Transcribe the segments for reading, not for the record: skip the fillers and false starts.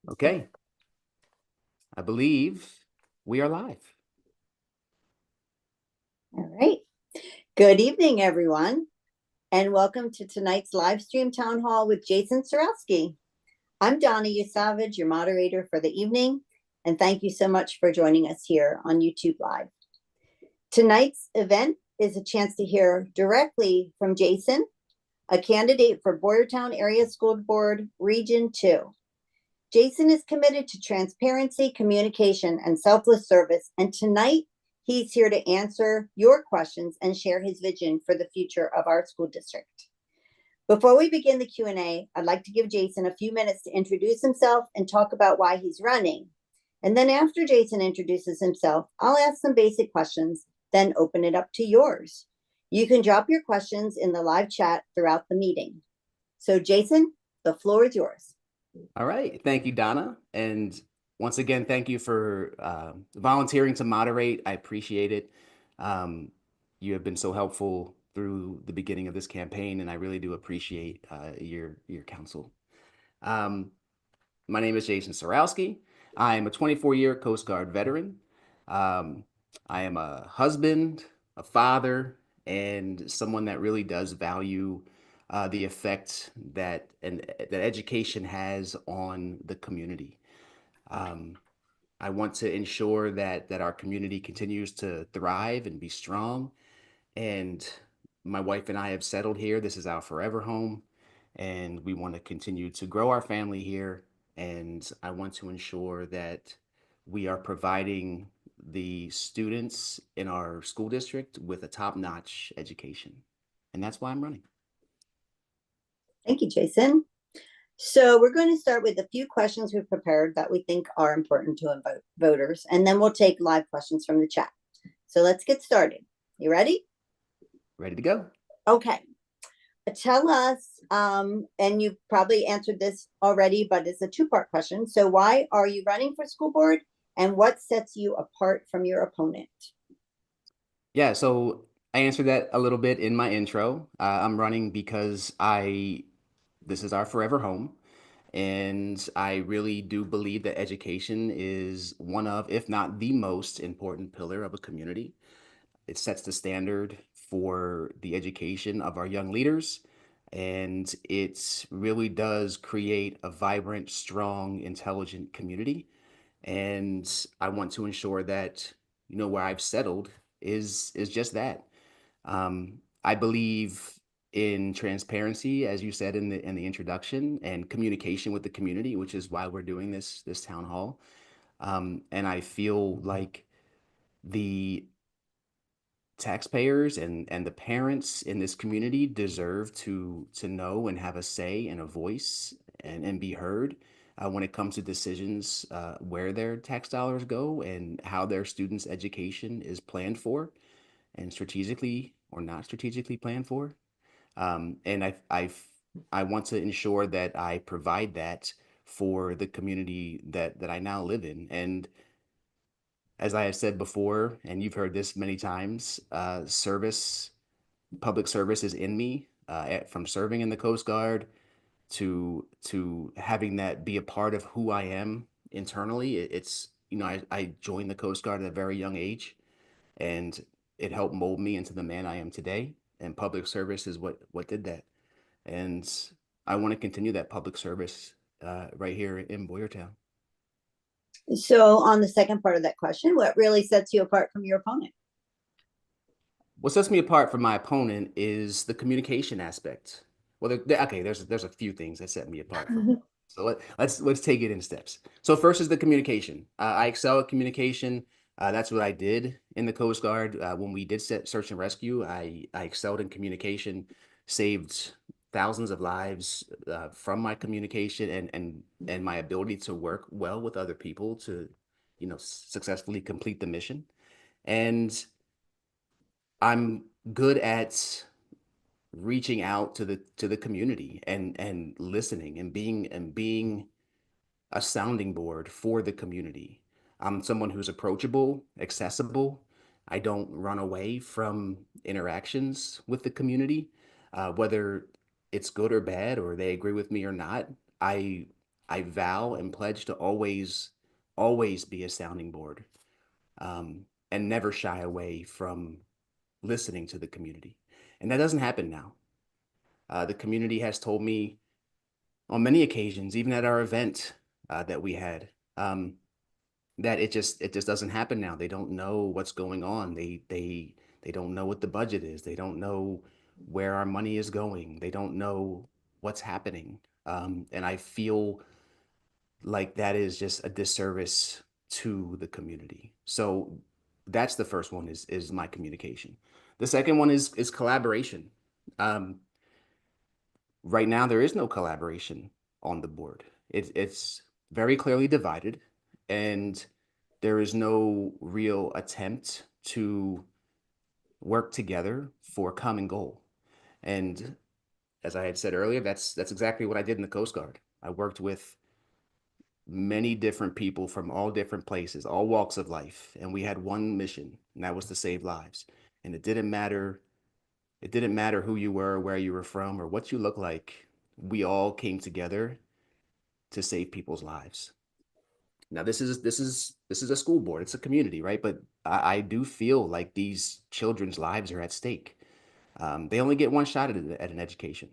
Okay, I believe we are live. All right. Good evening, everyone, and welcome to tonight's live stream town hall with Jason Szczurowski. I'm Donna Usavage, your moderator for the evening, and thank you so much for joining us here on YouTube Live. Tonight's event is a chance to hear directly from Jason, a candidate for Boyertown Area School Board Region 2. Jason is committed to transparency, communication, and selfless service, and tonight he's here to answer your questions and share his vision for the future of our school district. Before we begin the Q&A, I'd like to give Jason a few minutes to introduce himself and talk about why he's running. And then after Jason introduces himself, I'll ask some basic questions, then open it up to yours. You can drop your questions in the live chat throughout the meeting. So Jason, the floor is yours. All right, thank you, Donna. And once again, thank you for volunteering to moderate. I appreciate it. You have been so helpful through the beginning of this campaign, and I really do appreciate your counsel. My name is Jason Szczurowski. I am a 24-year Coast Guard veteran. I am a husband, a father, and someone that really does value the effect that education has on the community. I want to ensure that our community continues to thrive and be strong. And my wife and I have settled here. This is our forever home, and we want to continue to grow our family here. And I want to ensure that we are providing the students in our school district with a top-notch education. And that's why I'm running. Thank you, Jason. So we're going to start with a few questions we've prepared that we think are important to voters, and then we'll take live questions from the chat. So let's get started. You ready? Ready to go. Okay. Tell us, and you've probably answered this already, but it's a two-part question. So why are you running for school board, and what sets you apart from your opponent? Yeah, so I answered that a little bit in my intro. I'm running because this is our forever home. And I really do believe that education is one of, if not the most important pillar of a community. It sets the standard for the education of our young leaders. And it really does create a vibrant, strong, intelligent community. And I want to ensure that, where I've settled is just that. I believe in transparency, as you said in the introduction, and communication with the community, which is why we're doing this town hall. And I feel like the taxpayers and the parents in this community deserve to know and have a say and a voice and be heard when it comes to decisions where their tax dollars go and how their students' education is planned for and strategically or not strategically planned for. And I want to ensure that I provide that for the community that I now live in. And as I have said before, and you've heard this many times, public service is in me. From serving in the Coast Guard to having that be a part of who I am internally. It's I joined the Coast Guard at a very young age, and it helped mold me into the man I am today. And public service is what did that. And I want to continue that public service right here in Boyertown. So on the second part of that question, what really sets you apart from your opponent? What sets me apart from my opponent is the communication aspect. Well, okay, there's a few things that set me apart from. So let's take it in steps. So first is the communication. I excel at communication. That's what I did in the Coast Guard. When we did search and rescue, I excelled in communication, saved thousands of lives from my communication and my ability to work well with other people to, successfully complete the mission. And I'm good at reaching out to the community and listening and being a sounding board for the community. I'm someone who's approachable, accessible. I don't run away from interactions with the community, whether it's good or bad or they agree with me or not. I I vow and pledge to always be a sounding board, and never shy away from listening to the community. And that doesn't happen now. The community has told me on many occasions, even at our event that we had, that it just doesn't happen now. They don't know what's going on. They don't know what the budget is. They don't know where our money is going. They don't know what's happening. And I feel like that is just a disservice to the community. So that's the first one is my communication. The second one is collaboration. Um, right now there is no collaboration on the board. It's very clearly divided, and there is no real attempt to work together for a common goal. And as I had said earlier, that's exactly what I did in the Coast Guard. I worked with many different people from all different places, all walks of life, and we had one mission, and that was to save lives. And it didn't matter who you were, where you were from, or what you look like. We all came together to save people's lives. Now, this is a school board. It's a community, right? But I do feel like these children's lives are at stake. They only get one shot at an education,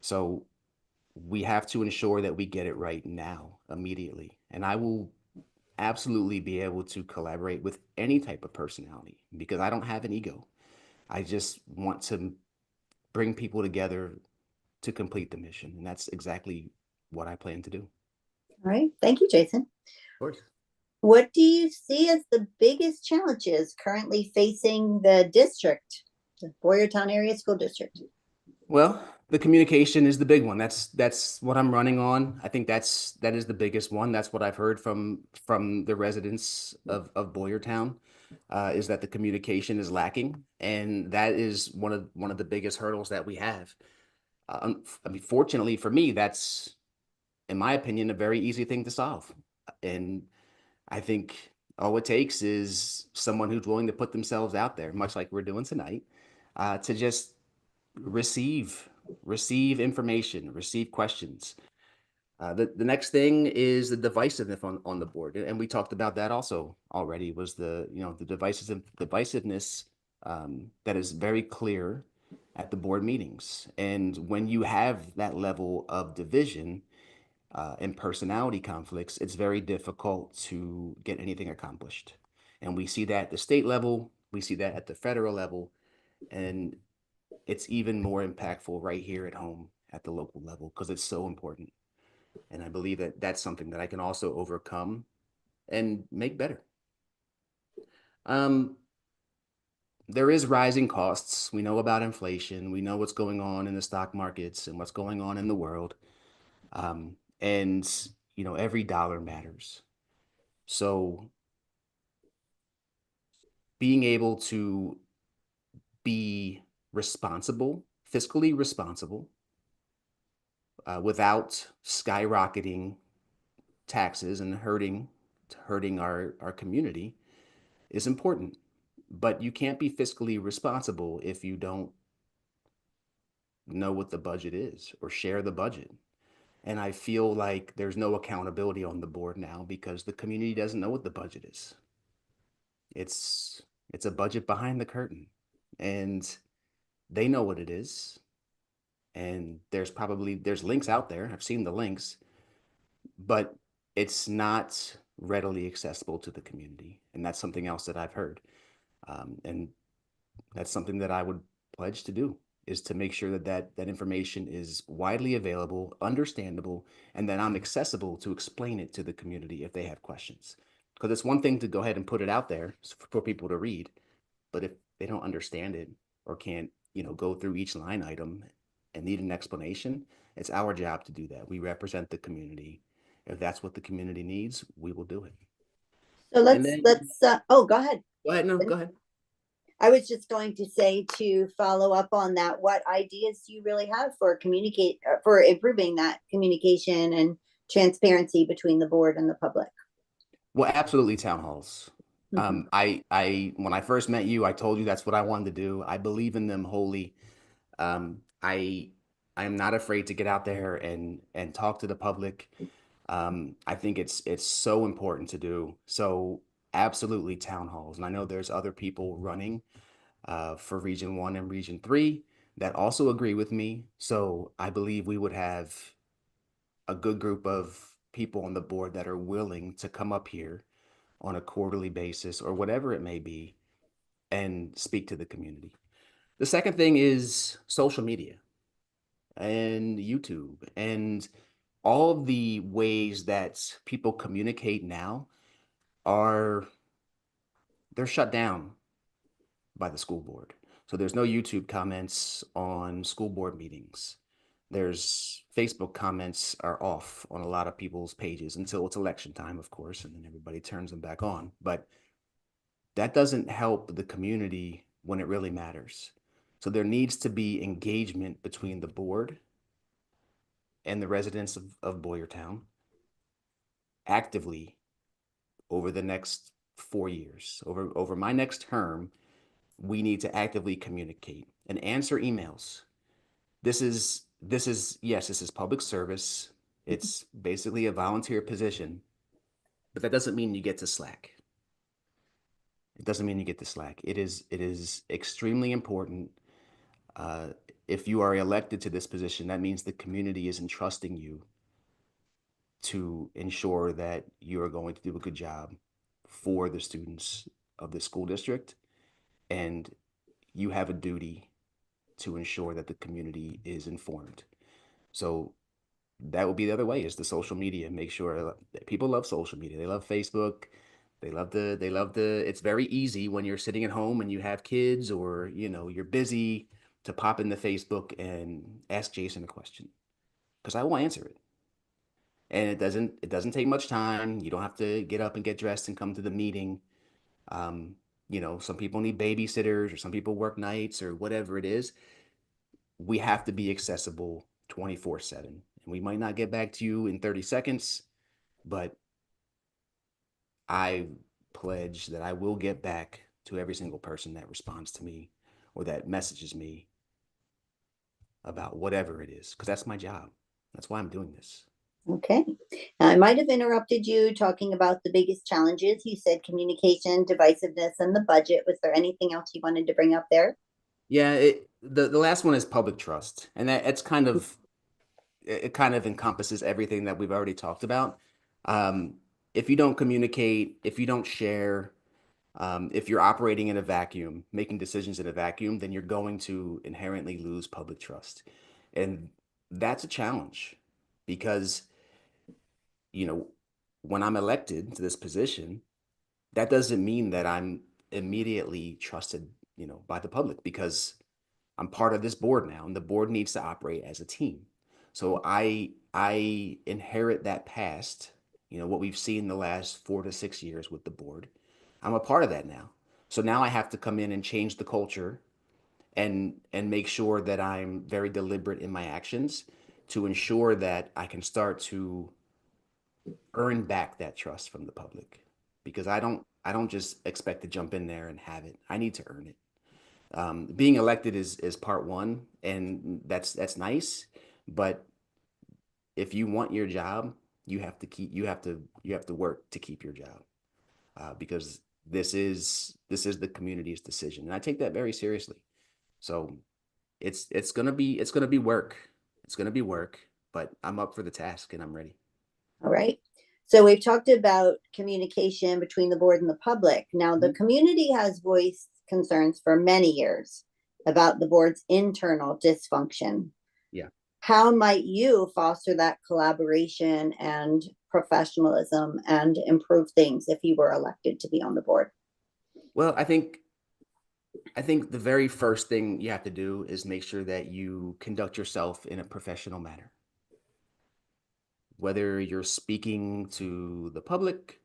so we have to ensure that we get it right now, immediately. And I will absolutely be able to collaborate with any type of personality because I don't have an ego. I just want to bring people together to complete the mission, and that's exactly what I plan to do. All right. Thank you, Jason. Of course. What do you see as the biggest challenges currently facing the district, the Boyertown Area School District? Well, the communication is the big one. That's what I'm running on. I think that is the biggest one. That's what I've heard from the residents of Boyertown, is that the communication is lacking, and that is one of the biggest hurdles that we have. I mean, fortunately for me, that's, in my opinion, a very easy thing to solve. And I think all it takes is someone who's willing to put themselves out there, much like we're doing tonight, to just receive receive information, receive questions. The next thing is the divisiveness on the board, and we talked about that also already. Was the divisiveness that is very clear at the board meetings, and when you have that level of division and personality conflicts, it's very difficult to get anything accomplished. And we see that at the state level, we see that at the federal level, and it's even more impactful right here at home at the local level because it's so important. And I believe that that's something that I can also overcome and make better. Um, there is rising costs. We know about inflation. We know what's going on in the stock markets and what's going on in the world. And every dollar matters. So being able to be responsible, fiscally responsible, without skyrocketing taxes and hurting our community is important. But you can't be fiscally responsible if you don't know what the budget is or share the budget. And I feel like there's no accountability on the board now because the community doesn't know what the budget is. It's it's a budget behind the curtain, and they know what it is. And there's links out there. I've seen the links, but it's not readily accessible to the community. And that's something else that I've heard. And that's something that I would pledge to do, is to make sure that information is widely available, understandable, and that I'm accessible to explain it to the community if they have questions. Because it's one thing to go ahead and put it out there for people to read, but if they don't understand it or can't, go through each line item and need an explanation, it's our job to do that. We represent the community. If that's what the community needs, we will do it. So And let's then let's oh, go ahead. go ahead. No, go ahead. I was just going to say, to follow up on that, what ideas do you really have for for improving that communication and transparency between the board and the public? Well, absolutely, town halls. Mhm. When I first met you, I told you that's what I wanted to do. I believe in them wholly. I am not afraid to get out there and talk to the public. I think it's so important to do. So absolutely town halls. And I know there's other people running for Region 1 and Region 3 that also agree with me. So I believe we would have a good group of people on the board that are willing to come up here on a quarterly basis or whatever it may be and speak to the community. The second thing is social media and YouTube and all of the ways that people communicate now are they're shut down by the school board. So there's no YouTube comments on school board meetings. There's Facebook comments are off on a lot of people's pages until it's election time, of course, and then everybody turns them back on. But that doesn't help the community when it really matters. So there needs to be engagement between the board and the residents of Boyertown actively over the next 4 years. Over my next term, we need to actively communicate and answer emails. This is yes, this is public service. It's basically a volunteer position, but that doesn't mean you get to slack. It doesn't mean you get to slack. It is extremely important. Uh, if you are elected to this position, that means the community is entrusting you to ensure that you are going to do a good job for the students of the school district, and you have a duty to ensure that the community is informed. So that would be the other way is the social media. Make sure that people love social media. They love Facebook. They love the it's very easy when you're sitting at home and you have kids or you're busy to pop into Facebook and ask Jason a question because I will answer it. And it doesn't take much time. You don't have to get up and get dressed and come to the meeting. Um, some people need babysitters or some people work nights or whatever it is. We have to be accessible 24/7. And we might not get back to you in 30 seconds, but I pledge that I will get back to every single person that responds to me or that messages me about whatever it is, because that's my job. That's why I'm doing this. Okay. I might have interrupted you talking about the biggest challenges. You said communication, divisiveness, and the budget. Was there anything else you wanted to bring up there? Yeah, the last one is public trust, and it's kind of it kind of encompasses everything that we've already talked about. Um, if you don't communicate, if you don't share, if you're operating in a vacuum, making decisions in a vacuum, then you're going to inherently lose public trust. And that's a challenge because, you know, when I'm elected to this position, that doesn't mean that I'm immediately trusted, by the public because I'm part of this board now, and the board needs to operate as a team. So I inherit that past, what we've seen the last 4 to 6 years with the board. I'm a part of that now. So now I have to come in and change the culture and make sure that I'm very deliberate in my actions to ensure that I can start to earn back that trust from the public because I don't just expect to jump in there and have it. I need to earn it. Being elected is part one, and that's nice. But if you want your job, you have to work to keep your job because this is the community's decision, and I take that very seriously. So it's gonna be work. It's gonna be work, but I'm up for the task and I'm ready. All right. So we've talked about communication between the board and the public. Now, the Mhm. community has voiced concerns for many years about the board's internal dysfunction. Yeah. How might you foster that collaboration and professionalism and improve things if you were elected to be on the board? Well, I think the very first thing you have to do is make sure that you conduct yourself in a professional manner. Whether you're speaking to the public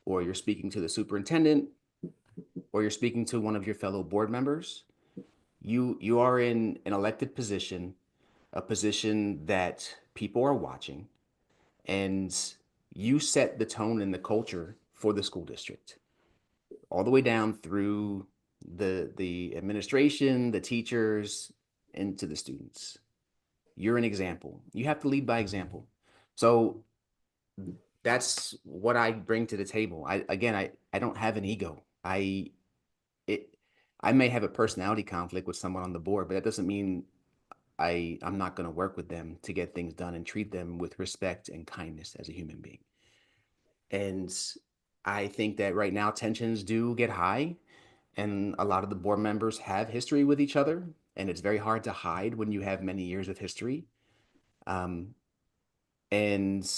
or you're speaking to the superintendent or you're speaking to one of your fellow board members, you are in an elected position, a position that people are watching, and you set the tone and the culture for the school district, all the way down through the administration, the teachers, and to the students. You're an example. You have to lead by example. So that's what I bring to the table. I don't have an ego. It I may have a personality conflict with someone on the board, but that doesn't mean I'm not going to work with them to get things done and treat them with respect and kindness as a human being. And I think that right now tensions do get high, and a lot of the board members have history with each other, and it's very hard to hide when you have many years of history. Um, and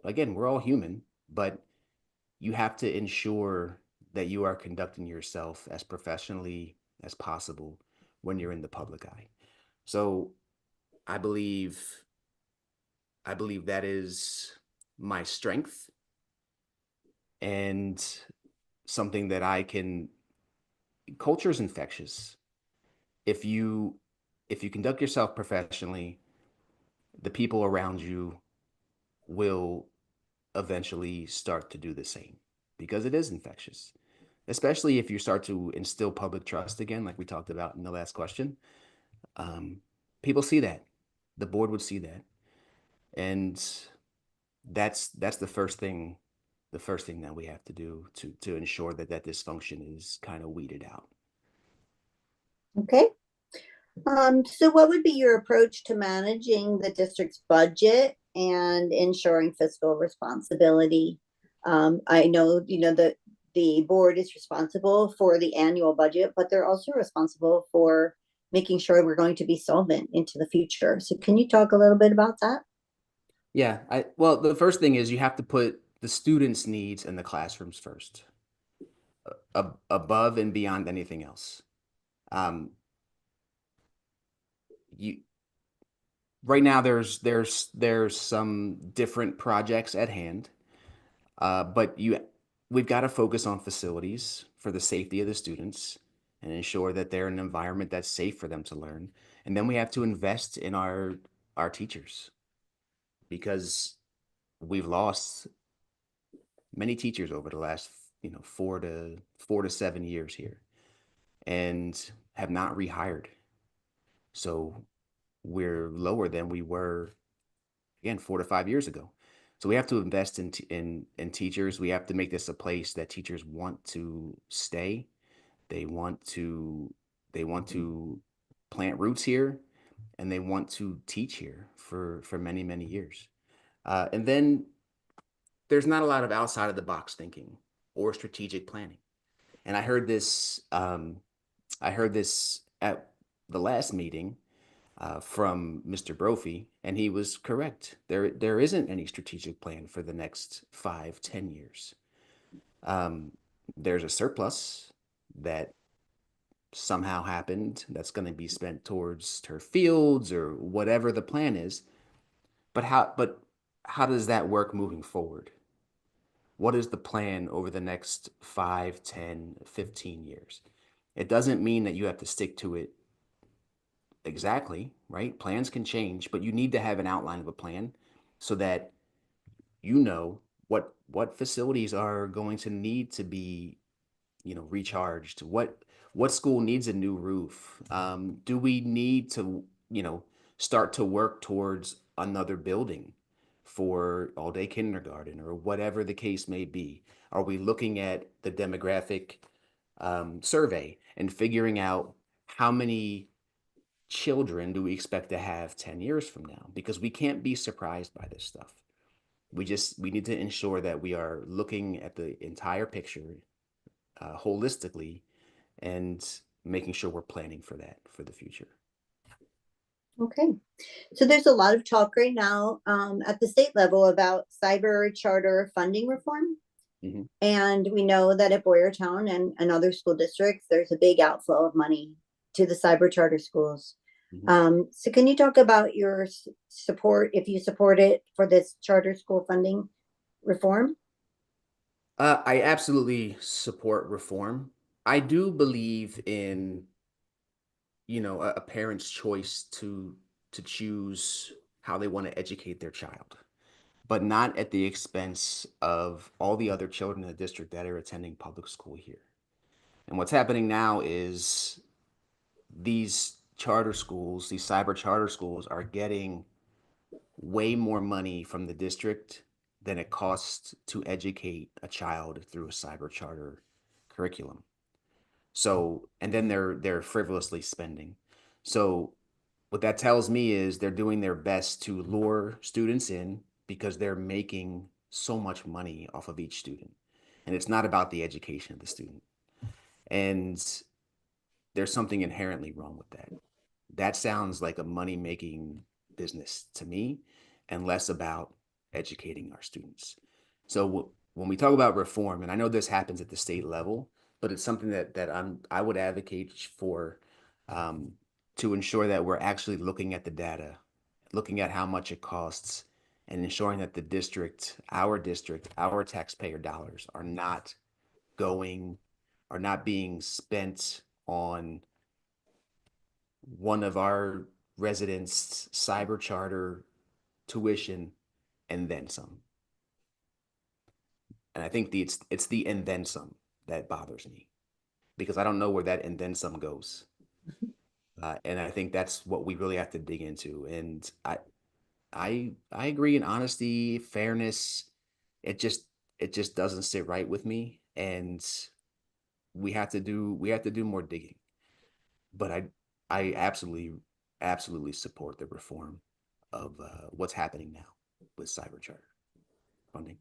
again, we're all human, but you have to ensure that you are conducting yourself as professionally as possible when you're in the public eye. So I believe I believe that is my strength and something that I can culture is infectious. If you if you conduct yourself professionally, the people around you will eventually start to do the same because it is infectious. Especially if you start to instill public trust again, like we talked about in the last question. Um, People see that. The board would see that. And that's the first thing that we have to do to ensure that that dysfunction is kind of weeded out. Okay. So what would be your approach to managing the district's budget and ensuring fiscal responsibility? I know, that the board is responsible for the annual budget, but they're also responsible for making sure we're going to be solvent into the future. So can you talk a little bit about that? Yeah, I well, the first thing is you have to put the students' needs in the classrooms first, above and beyond anything else. Um, you right now there's some different projects at hand, but we've got to focus on facilities for the safety of the students and ensure that they're in an environment that's safe for them to learn. And then we have to invest in our teachers because we've lost many teachers over the last 4 to 7 years here and have not rehired. So we're lower than we were again 4 to 5 years ago. So we have to invest in teachers. We have to make this a place that teachers want to stay. They want to they want to plant roots here, and they want to teach here for many years. And then there's not a lot of outside of the box thinking or strategic planning. And I heard this at the last meeting from Mr. Brophy, and he was correct. There isn't any strategic plan for the next 5, 10 years. Um, there's a surplus that somehow happened that's going to be spent towards turf fields or whatever the plan is. But how does that work moving forward? What is the plan over the next 5, 10, 15 years? It doesn't mean that you have to stick to it exactly, right? Plans can change, but you need to have an outline of a plan so that you know what facilities are going to need to be, recharged. What school needs a new roof? Do we need to, start to work towards another building for all day kindergarten or whatever the case may be? Are we looking at the demographic survey and figuring out how many children do we expect to have 10 years from now? Because we can't be surprised by this stuff. We need to ensure that we are looking at the entire picture holistically and making sure we're planning for that for the future. Okay. So there's a lot of talk right now at the state level about cyber charter funding reform. Mhm. And we know that at Boyertown and other school districts, there's a big outflow of money to the cyber charter schools. Mhm. So can you talk about your support, if you support it for this charter school funding reform? I absolutely support reform. I do believe in, a parent's choice to choose how they want to educate their child, but not at the expense of all the other children in the district that are attending public school here. And what's happening now is these cyber charter schools, are getting way more money from the district than it costs to educate a child through a cyber charter curriculum. So, and then they're frivolously spending. So what that tells me is they're doing their best to lure students in because they're making so much money off of each student. And it's not about the education of the student. And there's something inherently wrong with that. That sounds like a money-making business to me and less about educating our students. So when we talk about reform, and I know this happens at the state level, but it's something that I would advocate for, um, to ensure that we're actually looking at the data, looking at how much it costs, and ensuring that district, our taxpayer dollars going, are not being spent on one of our residents' cyber charter tuition and then some. And I think it's the and then some that bothers me because I don't know where that and then some goes. And I think that's what we really have to dig into. And I agree in honesty, fairness. It just it just doesn't sit right with me. And we have to do more digging. But I absolutely support the reform of what's happening now with cyber charter funding.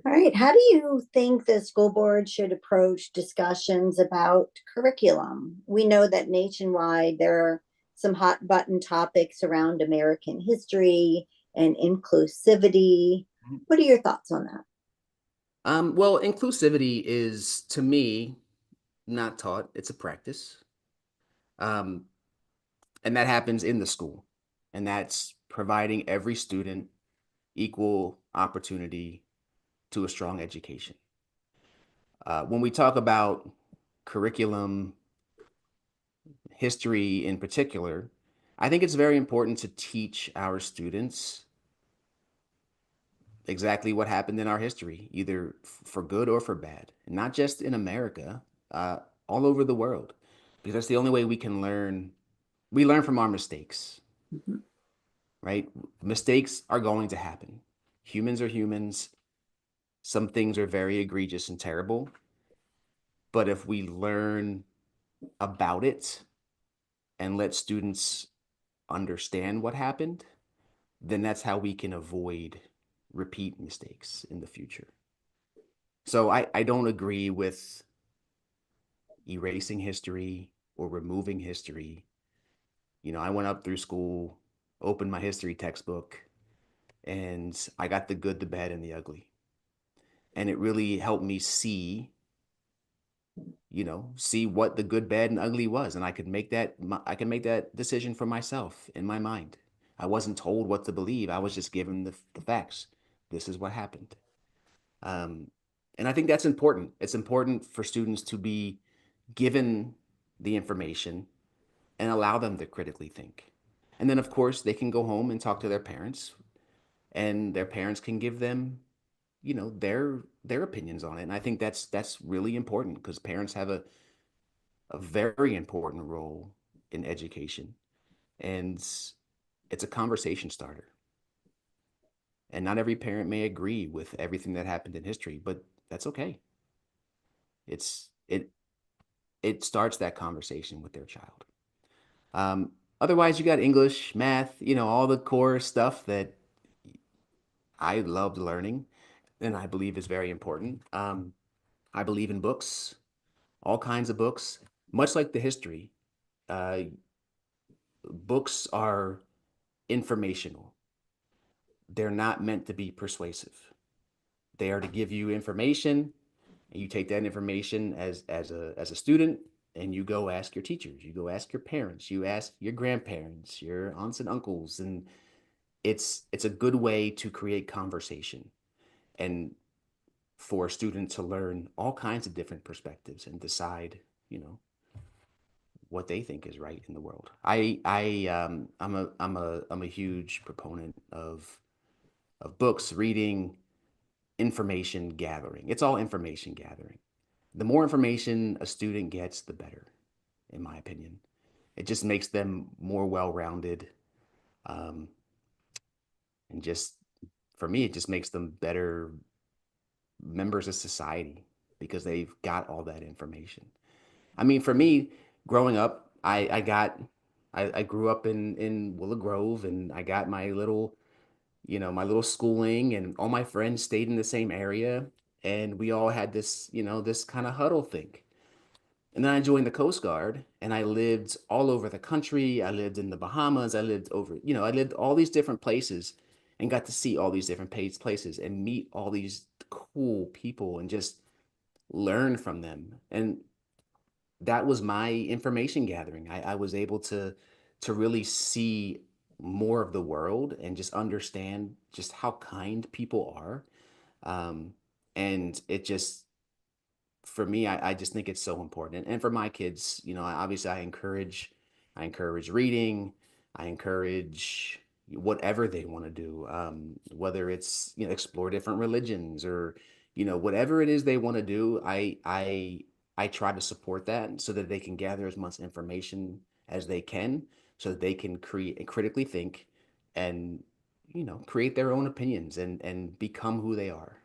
All right. How do you think the school board should approach discussions about curriculum? We know that nationwide there are some hot button topics around American history and inclusivity. What are your thoughts on that? Well, inclusivity is to me not taught; it's a practice, um, and that happens in the school, and that's providing every student equal opportunity to a strong education. When we talk about curriculum, history in particular, I think it's very important to teach our students exactly what happened in our history, either for good or for bad, and not just in America, uh, all over the world, because that's the only way we can learn. We learn from our mistakes, Mhm. right? Mistakes are going to happen. Humans are humans. Some things are very egregious and terrible, but if we learn about it and let students understand what happened, then that's how we can avoid repeat mistakes in the future. So I don't agree with erasing history or removing history. I went up through school, opened my history textbook, and I got the good, the bad, and the ugly. And it really helped me see what the good, bad, and ugly was. And I can make that decision for myself in my mind. I wasn't told what to believe. I was just given the facts. This is what happened. Um, and I think that's important. It's important for students to be given the information and allow them to critically think. And then, of course, they can go home and talk to their parents, and their parents can give them, their opinions on it. And I think that's really important because parents have a very important role in education, and it's a conversation starter. And not every parent may agree with everything that happened in history, but that's okay. It's it starts that conversation with their child. Um, Otherwise, you got English, math, all the core stuff that I loved learning and I believe is very important. I believe in books, all kinds of books, much like the history. Uh, Books are informational. They're not meant to be persuasive. They are to give you information, and you take that information as a student, and you go ask your teachers, you go ask your parents, you ask your grandparents, your aunts and uncles, and it's a good way to create conversation and for a student to learn all kinds of different perspectives and decide, you know, what they think is right in the world. I'm a huge proponent of books, reading, information gathering. It's all information gathering. The more information a student gets, the better, in my opinion. It just makes them more well-rounded, um, and just for me, it just makes them better members of society because they've got all that information. I mean, for me, growing up, I grew up in Willow Grove, and I got my little, my little schooling, and all my friends stayed in the same area, and we all had this, this kind of huddle thing. And then I joined the Coast Guard, and I lived all over the country. I lived in the Bahamas. I lived I lived all these different places and got to see all these different places and meet all these cool people and just learn from them. And that was my information gathering. I was able to really see more of the world and just understand just how kind people are. And it just for me, I just think it's so important. And for my kids, obviously I encourage reading, I encourage whatever they want to do, whether it's, explore different religions or, whatever it is they want to do, I try to support that so that they can gather as much information as they can so that they can create and critically think and, create their own opinions and become who they are.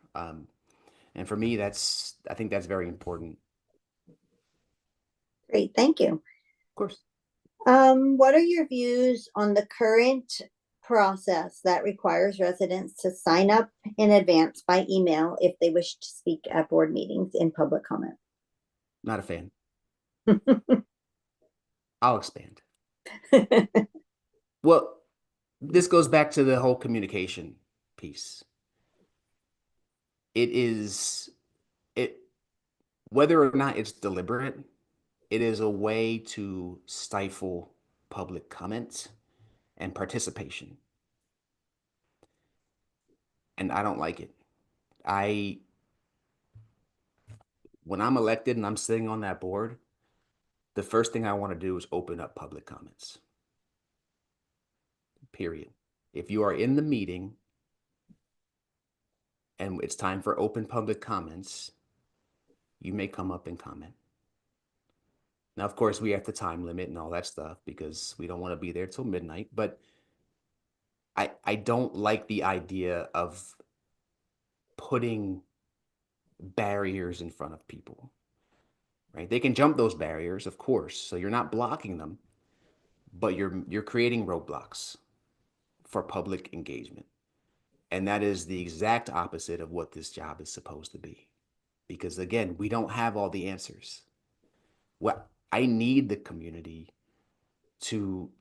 And for me, I think that's very important. Great, thank you. Of course. What are your views on the current process that requires residents to sign up in advance by email if they wish to speak at board meetings in public comment? Not a fan. I'll expand. Well, this goes back to the whole communication piece. It is it whether or not it's deliberate, it is a way to stifle public comment and participation. And I don't like it. I When I'm elected and I'm sitting on that board, the first thing I want to do is open up public comments. Period. If you are in the meeting and it's time for open public comments, you may come up and comment. Now, of course, we have the time limit and all that stuff because we don't want to be there till midnight. But I don't like the idea of putting barriers in front of people, right? They can jump those barriers, of course. So you're not blocking them, but you're creating roadblocks for public engagement. And that is the exact opposite of what this job is supposed to be. Because again, we don't have all the answers. What I need the community to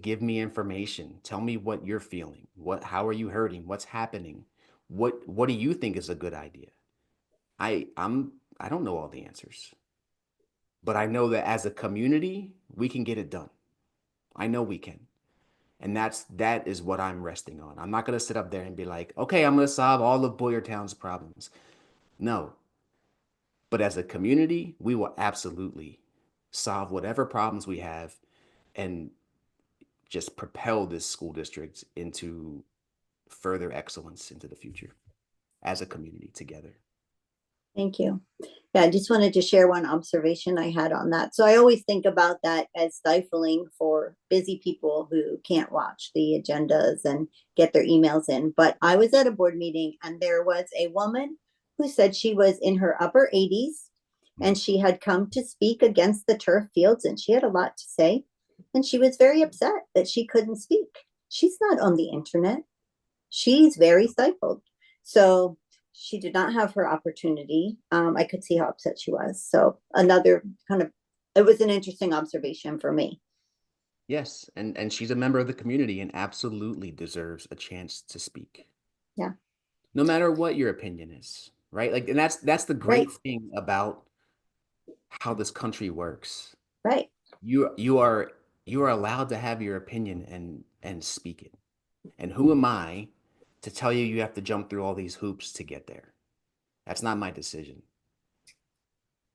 give me information. Tell me what you're feeling. How are you hurting? What's happening? What do you think is a good idea? I don't know all the answers. But I know that as a community, we can get it done. I know we can. And that is what I'm resting on. I'm not going to sit up there and be like, okay, I'm going to solve all of Boyertown's problems. No. But as a community, we will absolutely solve whatever problems we have and just propel this school district into further excellence into the future as a community together. Thank you. Yeah, I just wanted to share one observation I had on that. So I always think about that as stifling for busy people who can't watch the agendas and get their emails in. But I was at a board meeting and there was a woman who said she was in her upper 80s and she had come to speak against the turf fields and she had a lot to say. And she was very upset that she couldn't speak. She's not on the internet. She's very stifled. So she did not have her opportunity. I could see how upset she was. So another kind of, it was an interesting observation for me. Yes, and she's a member of the community and absolutely deserves a chance to speak. Yeah. No matter what your opinion is, right? Like, and that's the Right. great thing about how this country works. Right. You are allowed to have your opinion and speak it. And who am I to tell you you have to jump through all these hoops to get there? That's not my decision.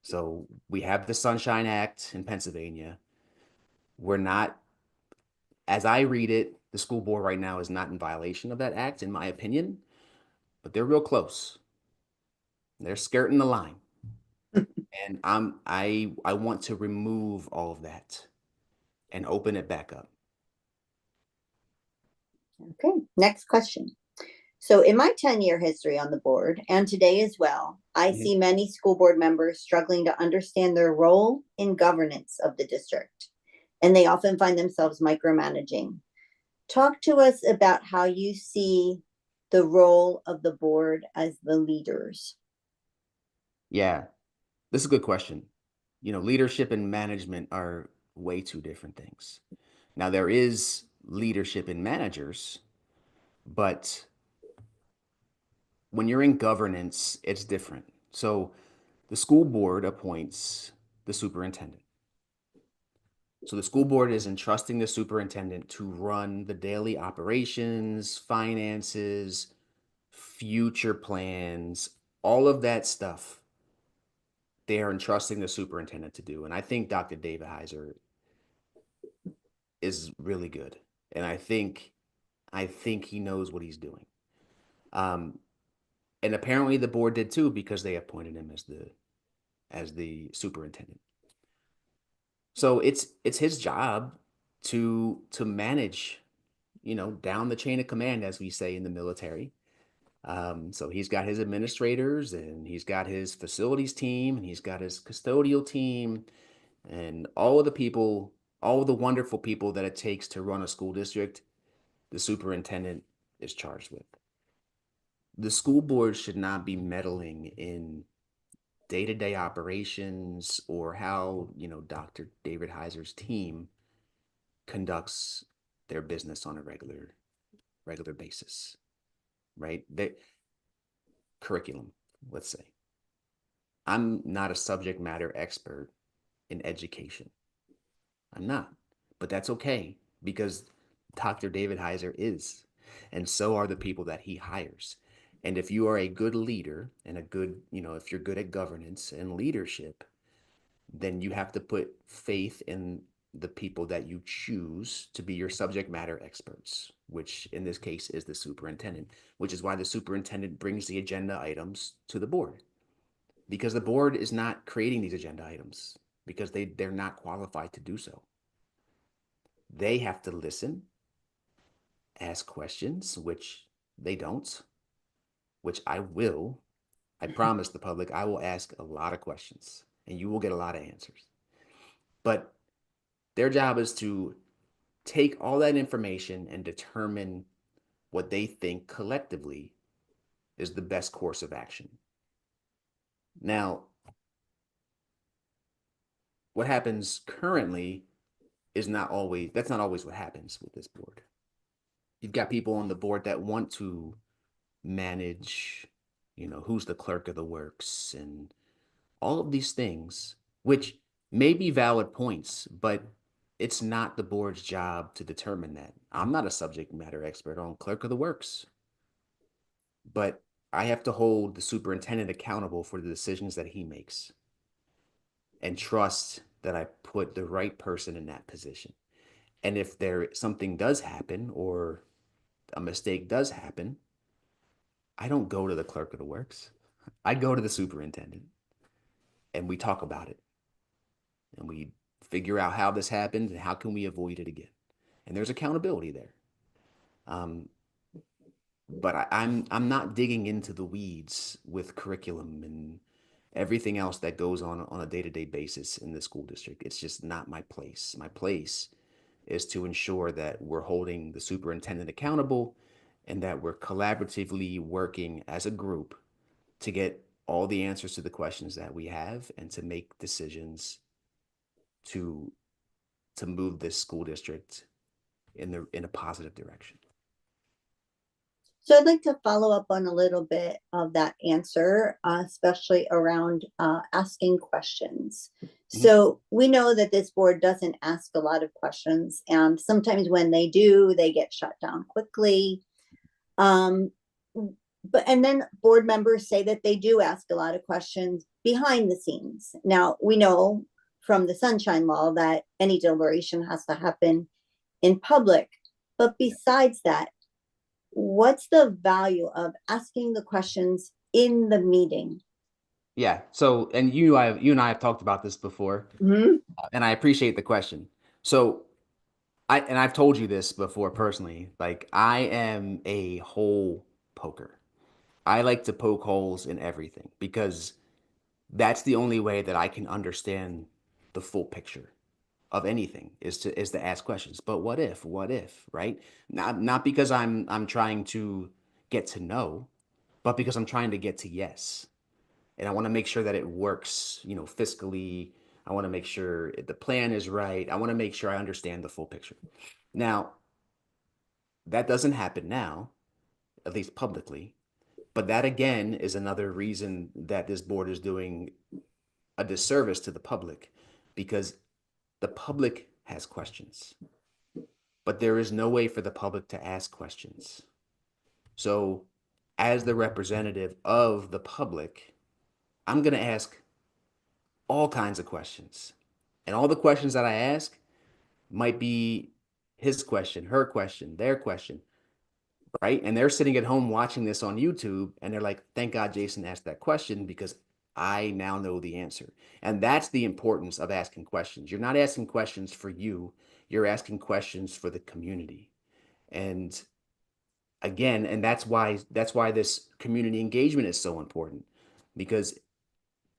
So we have the Sunshine Act in Pennsylvania. We're not, as I read it, the school board right now is not in violation of that act, in my opinion, but they're real close. They're skirting the line. And I want to remove all of that and open it back up. Okay. Next question. So, in my 10-year history on the board, and today as well, I Mhm. see many school board members struggling to understand their role in governance of the district, and they often find themselves micromanaging. Talk to us about how you see the role of the board as the leaders. Yeah, this is a good question. Leadership and management are way two different things. Now, there is leadership in managers, but when you're in governance, it's different. So the school board appoints the superintendent. So the school board is entrusting the superintendent to run the daily operations, finances, future plans, all of that stuff. They are entrusting the superintendent to do. And I think Dr. David Heiser is really good. And I think he knows what he's doing. Um, and apparently the board did too because they appointed him as the superintendent. So it's his job to manage, down the chain of command, as we say in the military. So he's got his administrators and he's got his facilities team and he's got his custodial team and all of the people, all of the wonderful people that it takes to run a school district, the superintendent is charged with. The school board should not be meddling in day-to-day operations or how, Dr. David Heiser's team conducts their business on a regular basis, right? They curriculum, let's say. I'm not a subject matter expert in education. I'm not. But that's okay because Dr. David Heiser is. And so are the people that he hires. And if you are a good leader and if you're good at governance and leadership, then you have to put faith in the people that you choose to be your subject matter experts, which in this case is the superintendent, which is why the superintendent brings the agenda items to the board because the board is not creating these agenda items because they're not qualified to do so. They have to listen, ask questions, which they don't, which I will. I promise the public I will ask a lot of questions and you will get a lot of answers. But their job is to take all that information and determine what they think collectively is the best course of action. Now, what happens currently is not always that's not always what happens with this board. You've got people on the board that want to manage, who's the clerk of the works and all of these things, which may be valid points, but it's not the board's job to determine that. I'm not a subject matter expert on clerk of the works, but I have to hold the superintendent accountable for the decisions that he makes and trust that I put the right person in that position. And if there something does happen or a mistake does happen, I don't go to the clerk of the works. I go to the superintendent and we talk about it and we figure out how this happened and how can we avoid it again. And there's accountability there. Um, but I'm not digging into the weeds with curriculum and everything else that goes on a day-to-day basis in the school district. It's just not my place. My place is to ensure that we're holding the superintendent accountable and that we're collaboratively working as a group to get all the answers to the questions that we have and to make decisions to to move this school district in a positive direction. So I'd like to follow up on a little bit of that answer, especially around asking questions. Mhm. So we know that this board doesn't ask a lot of questions, and sometimes when they do, they get shut down quickly. Um, but and then board members say that they do ask a lot of questions behind the scenes. Now we know from the Sunshine Law that any deliberation has to happen in public. But besides that, what's the value of asking the questions in the meeting? Yeah. So, and you and I have talked about this before, Mhm. and I appreciate the question. So, I've told you this before personally. Like, I am a whole poker. I like to poke holes in everything because that's the only way that I can understand the full picture of anything is to ask questions. But what if, right? Not because I'm trying to get to know, but because I'm trying to get to yes. And I want to make sure that it works, fiscally. I want to make sure the plan is right. I want to make sure I understand the full picture. Now, that doesn't happen now, at least publicly. But that again is another reason that this board is doing a disservice to the public because the public has questions, but there is no way for the public to ask questions. So, as the representative of the public, I'm going to ask all kinds of questions. And all the questions that I ask might be his question, her question, their question, right? And they're sitting at home watching this on YouTube and they're like, thank God Jason asked that question because I now know the answer. And that's the importance of asking questions. You're not asking questions for you, you're asking questions for the community. And again, and that's why this community engagement is so important because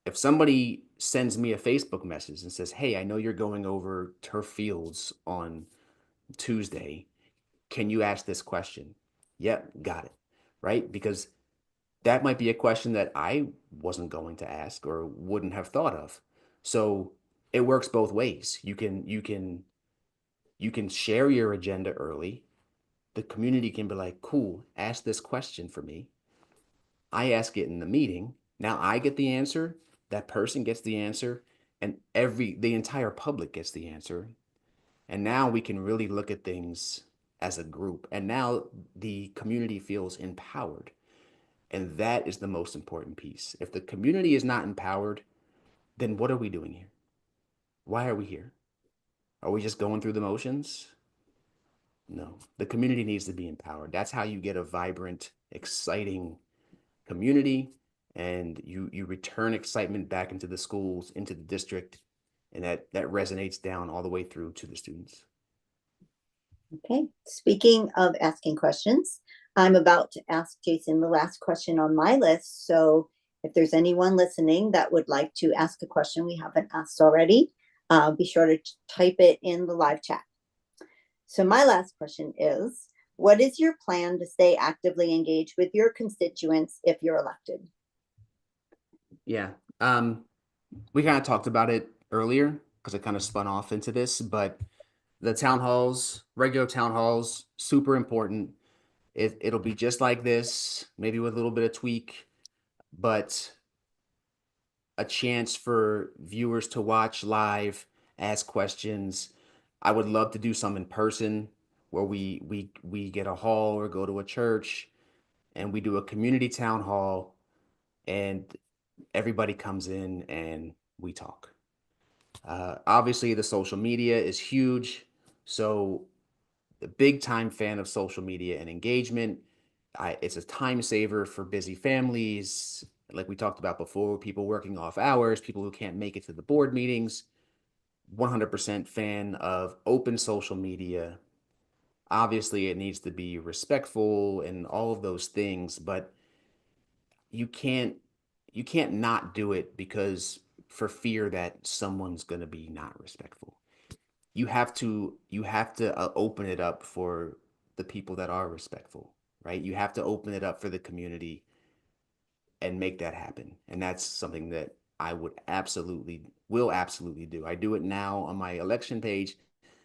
if somebody sends me a Facebook message and says, "Hey, I know you're going over turf fields on Tuesday. Can you ask this question?" Yep, got it. Right? Because that might be a question that I wasn't going to ask or wouldn't have thought of. So it works both ways. You can share your agenda early. The community can be like, "Cool, ask this question for me." I ask it in the meeting. Now I get the answer, that person gets the answer, and the entire public gets the answer. And now we can really look at things as a group. And now the community feels empowered. And that is the most important piece. If the community is not empowered, then what are we doing here? Why are we here? Are we just going through the motions? No, the community needs to be empowered. That's how you get a vibrant, exciting community and you return excitement back into the schools, into the district, and that resonates down all the way through to the students. Okay, speaking of asking questions, I'm about to ask Jason the last question on my list. So if there's anyone listening that would like to ask a question we haven't asked already, be sure to type it in the live chat. So my last question is, what is your plan to stay actively engaged with your constituents if you're elected? Yeah. We kind of talked about it earlier because it kind of spun off into this, but the town halls, regular town halls, super important. It'll be just like this, maybe with a little bit of tweak, but a chance for viewers to watch live, ask questions. I would love to do some in person where we get a hall or go to a church and we do a community town hall and everybody comes in and we talk. Obviously, the social media is huge. So, a big time fan of social media and engagement. It's a time saver for busy families. Like we talked about before, people working off hours, people who can't make it to the board meetings. 100% fan of open social media. Obviously, it needs to be respectful and all of those things, but you can't you can't not do it because for fear that someone's going to be not respectful. You have to open it up for the people that are respectful, right? You have to open it up for the community and make that happen. And that's something that I will absolutely do. I do it now on my election page,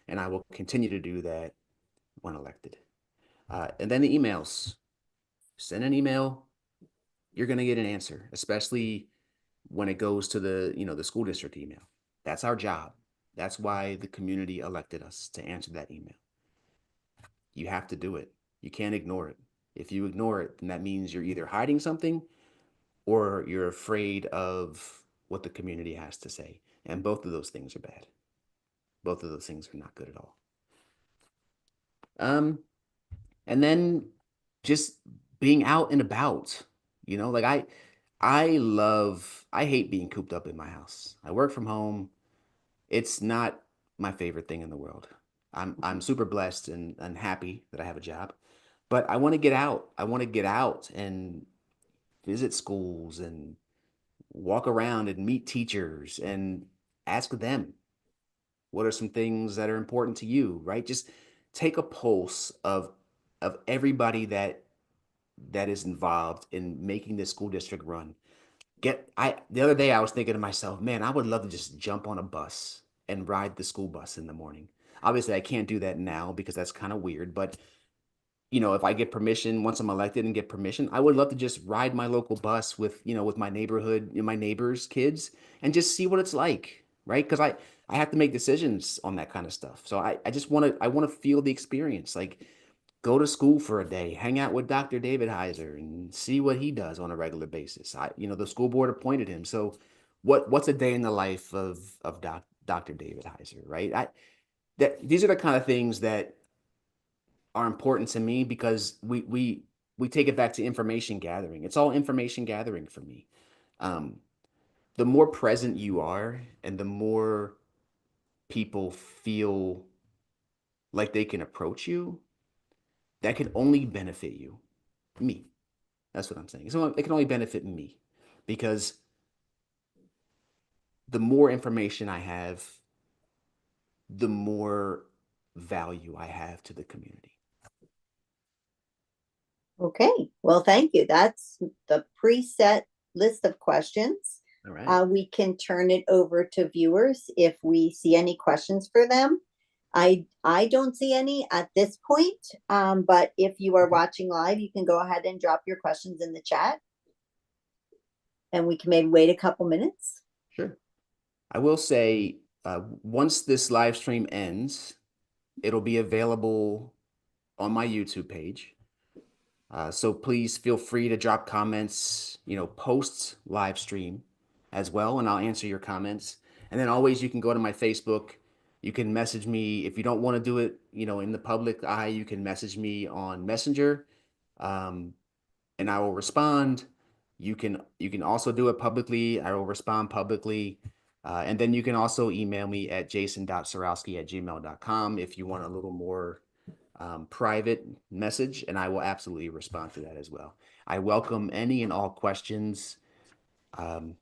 and I will continue to do that when elected. And then the emails. Send an email, you're going to get an answer, especially when it goes to the school district email. That's our job. That's why the community elected us to answer that email. You have to do it. You can't ignore it. If you ignore it, then that means you're either hiding something or you're afraid of what the community has to say. And both of those things are bad. Both of those things are not good at all. Um, and then just being out and about, like I hate being cooped up in my house. I work from home. It's not my favorite thing in the world. I'm super blessed and happy that I have a job, but I want to get out. I want to get out and visit schools and walk around and meet teachers and ask them what are some things that are important to you, right? Just take a pulse of everybody that is involved in making this school district run. Get I The other day I was thinking to myself, man, I would love to just jump on a bus and ride the school bus in the morning. Obviously, I can't do that now because that's kind of weird, but if I get permission, once I'm elected and get permission, I would love to just ride my local bus with my neighborhood and my neighbors' kids and just see what it's like, right? Because I have to make decisions on that kind of stuff. So I just want to feel the experience. Like go to school for a day, hang out with Dr. David Heiser and see what he does on a regular basis. The school board appointed him. So what's a day in the life of Dr. David Heiser, right? These are the kind of things that are important to me because we take it back to information gathering. It's all information gathering for me. Um, the more present you are and the more people feel like they can approach you, that can only benefit you. Me. That's what I'm saying. So it can only benefit me because the more information I have, the more value I have to the community. Okay, well, thank you. That's the preset list of questions. All right. We can turn it over to viewers if we see any questions for them. I don't see any at this point, but if you are watching live, you can go ahead and drop your questions in the chat, and we can maybe wait a couple minutes. Sure. I will say, once this live stream ends, it'll be available on my YouTube page. So please feel free to drop comments, post live stream as well, and I'll answer your comments. And then always you can go to my Facebook. You can message me if you don't want to do it, in the public eye. You can message me on Messenger, and I will respond. You can also do it publicly. I will respond publicly. And then you can also email me at jason.sorowski@gmail.com if you want a little more private message, and I will absolutely respond to that as well. I welcome any and all questions. Um,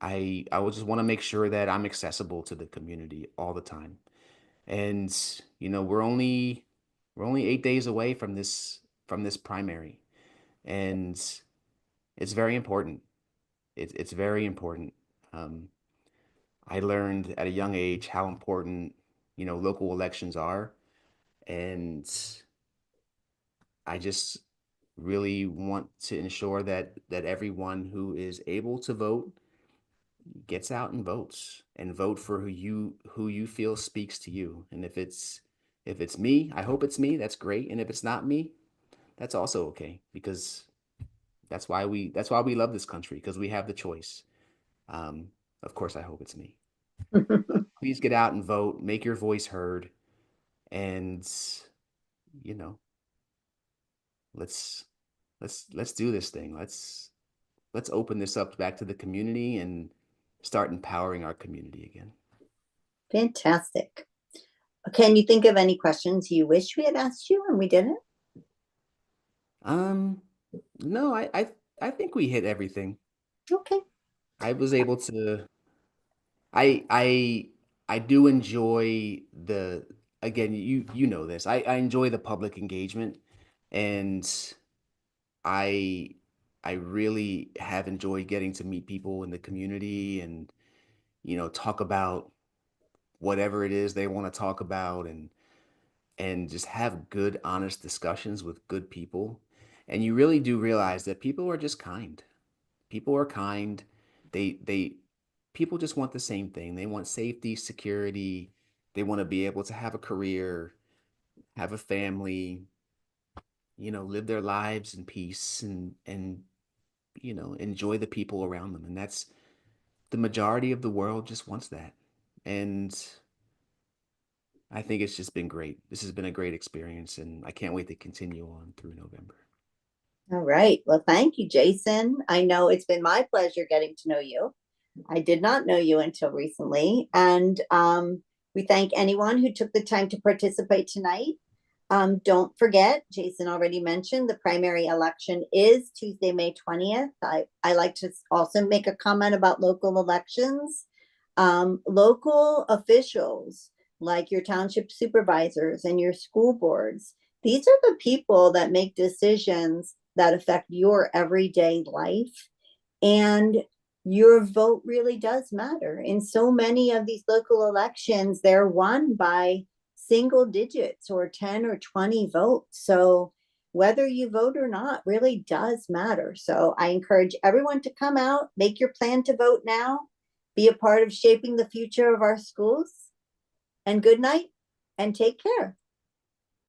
I will just want to make sure that I'm accessible to the community all the time. And we're only 8 days away from this primary, and it's very important. It's very important. Um, I learned at a young age how important local elections are, and I just really want to ensure that everyone who is able to vote gets out and vote for who you feel speaks to you. And if it's me, I hope it's me. That's great. And if it's not me, that's also okay because that's why we love this country because we have the choice. Um, of course, I hope it's me. Please get out and vote, make your voice heard, and you know, let's let's do this thing. Let's open this up back to the community and start empowering our community again. Fantastic. Can you think of any questions you wish we had asked you and we didn't? Um, no, I think we hit everything. Okay. I was able to I do enjoy the again, you know this. I enjoy the public engagement, and I I really have enjoyed getting to meet people in the community and talk about whatever it is they want to talk about and just have good honest discussions with good people. And you really do realize that people are just kind. People are kind. They people just want the same thing. They want safety, security. They want to be able to have a career, have a family, live their lives in peace and enjoy the people around them. And that's the majority of the world just wants that. And I think it's just been great. This has been a great experience, and I can't wait to continue on through November. All right. Well, thank you, Jason. I know it's been my pleasure getting to know you. I did not know you until recently. And we thank anyone who took the time to participate tonight. Don't forget, Jason already mentioned the primary election is Tuesday, May 20th. I like to also make a comment about local elections. Local officials, like your township supervisors and your school boards, these are the people that make decisions that affect your everyday life. And your vote really does matter. In so many of these local elections, they're won by single digits or 10 or 20 votes. So whether you vote or not really does matter. So I encourage everyone to come out, make your plan to vote now, be a part of shaping the future of our schools. And good night and take care.